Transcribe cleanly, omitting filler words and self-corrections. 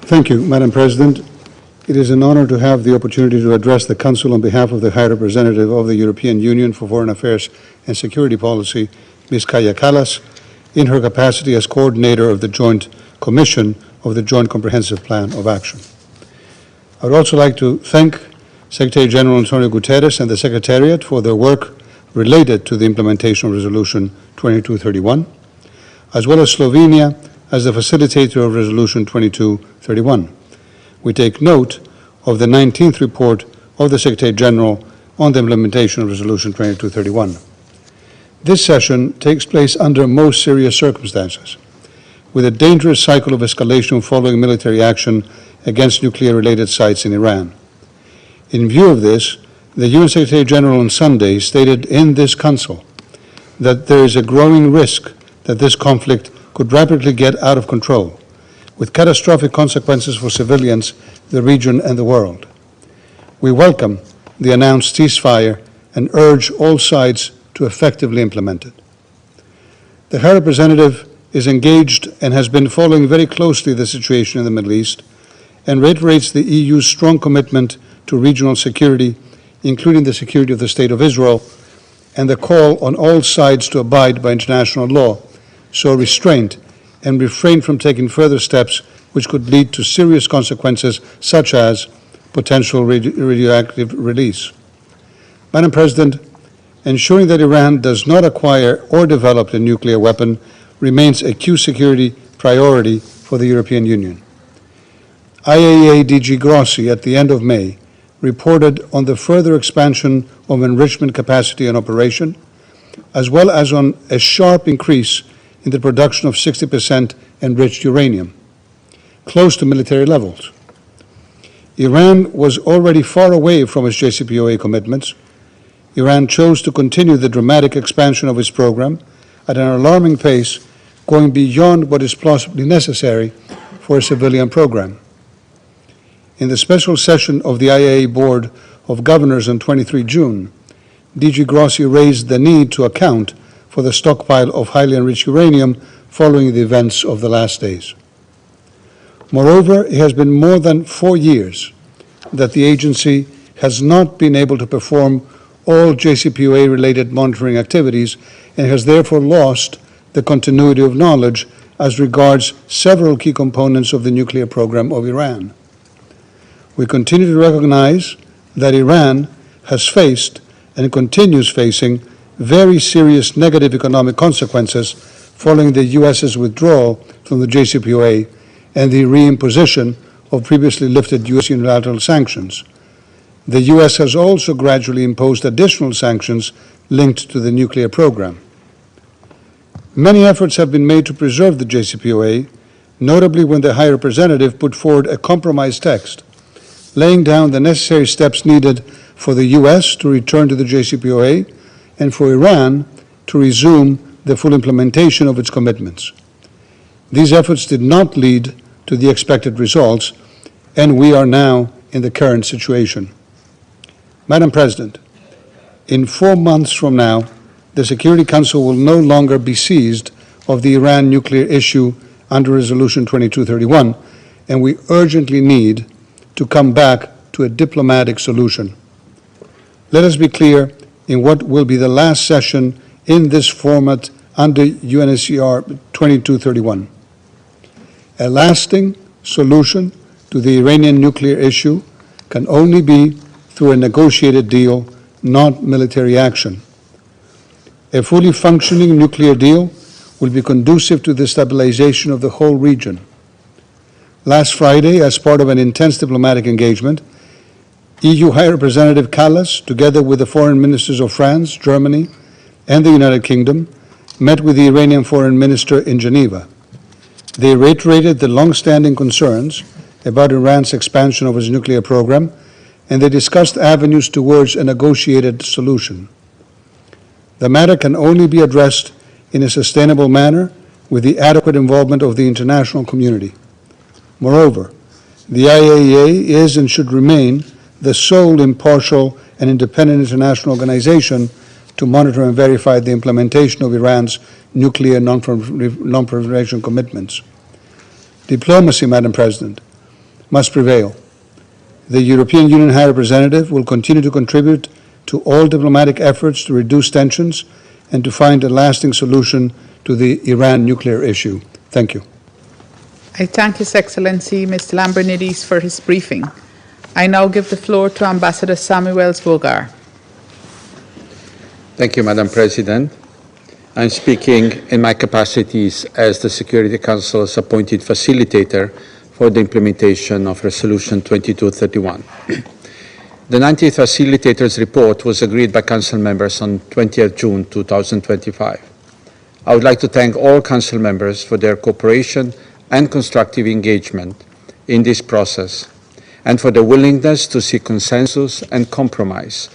Thank you, Madam President. It is an honor to have the opportunity to address the Council on behalf of the High Representative of the European Union for Foreign Affairs and Security Policy, Ms. Kaja Kallas, in her capacity as coordinator of the Joint Commission of the Joint Comprehensive Plan of Action. I would also like to thank Secretary General Antonio Guterres and the Secretariat for their work related to the implementation of Resolution 2231, as well as Slovenia as the facilitator of Resolution 2231. We take note of the 19th report of the Secretary General on the implementation of Resolution 2231. This session takes place under most serious circumstances, with a dangerous cycle of escalation following military action against nuclear-related sites in Iran. In view of this, the UN Secretary General on Sunday stated in this Council that there is a growing risk that this conflict could rapidly get out of control, with catastrophic consequences for civilians, the region, and the world. We welcome the announced ceasefire and urge all sides to effectively implement it. The High Representative is engaged and has been following very closely the situation in the Middle East and reiterates the EU's strong commitment to regional security, including the security of the State of Israel, and the call on all sides to abide by international law, show restraint, and refrain from taking further steps which could lead to serious consequences such as potential radioactive release. Madam President, ensuring that Iran does not acquire or develop a nuclear weapon remains a key security priority for the European Union. IAEA DG Grossi at the end of May reported on the further expansion of enrichment capacity and operation, as well as on a sharp increase in the production of 60% enriched uranium, close to military levels. Iran was already far away from its JCPOA commitments. Iran chose to continue the dramatic expansion of its program at an alarming pace, going beyond what is plausibly necessary for a civilian program. In the special session of the IAEA Board of Governors on 23 June, DG Grossi raised the need to account for the stockpile of highly enriched uranium following the events of the last days. Moreover, it has been more than 4 years that the agency has not been able to perform all JCPOA-related monitoring activities and has therefore lost the continuity of knowledge as regards several key components of the nuclear program of Iran. We continue to recognize that Iran has faced and continues facing very serious negative economic consequences following the U.S.'s withdrawal from the JCPOA and the reimposition of previously lifted U.S. unilateral sanctions. The U.S. has also gradually imposed additional sanctions linked to the nuclear program. Many efforts have been made to preserve the JCPOA, notably when the High Representative put forward a compromise text, laying down the necessary steps needed for the U.S. to return to the JCPOA and for Iran to resume the full implementation of its commitments. These efforts did not lead to the expected results, and we are now in the current situation. Madam President, in 4 months from now, the Security Council will no longer be seized of the Iran nuclear issue under Resolution 2231, and we urgently need to come back to a diplomatic solution. Let us be clear in what will be the last session in this format under UNSCR 2231. A lasting solution to the Iranian nuclear issue can only be through a negotiated deal, not military action. A fully functioning nuclear deal will be conducive to the stabilization of the whole region. Last Friday, as part of an intense diplomatic engagement, EU High Representative Kallas, together with the foreign ministers of France, Germany, and the United Kingdom, met with the Iranian foreign minister in Geneva. They reiterated the long-standing concerns about Iran's expansion of its nuclear program, and they discussed avenues towards a negotiated solution. The matter can only be addressed in a sustainable manner with the adequate involvement of the international community. Moreover, the IAEA is and should remain the sole impartial and independent international organization to monitor and verify the implementation of Iran's nuclear non-proliferation commitments. Diplomacy, Madam President, must prevail. The European Union High Representative will continue to contribute to all diplomatic efforts to reduce tensions and to find a lasting solution to the Iran nuclear issue. Thank you. I thank His Excellency Mr. Lambrinidis for his briefing. I now give the floor to Ambassador Samuels Vogar. Thank you, Madam President. I'm speaking in my capacities as the Security Council's appointed facilitator for the implementation of Resolution 2231. The 90th Facilitator's Report was agreed by Council members on 20th June 2025. I would like to thank all Council members for their cooperation and constructive engagement in this process, and for their willingness to seek consensus and compromise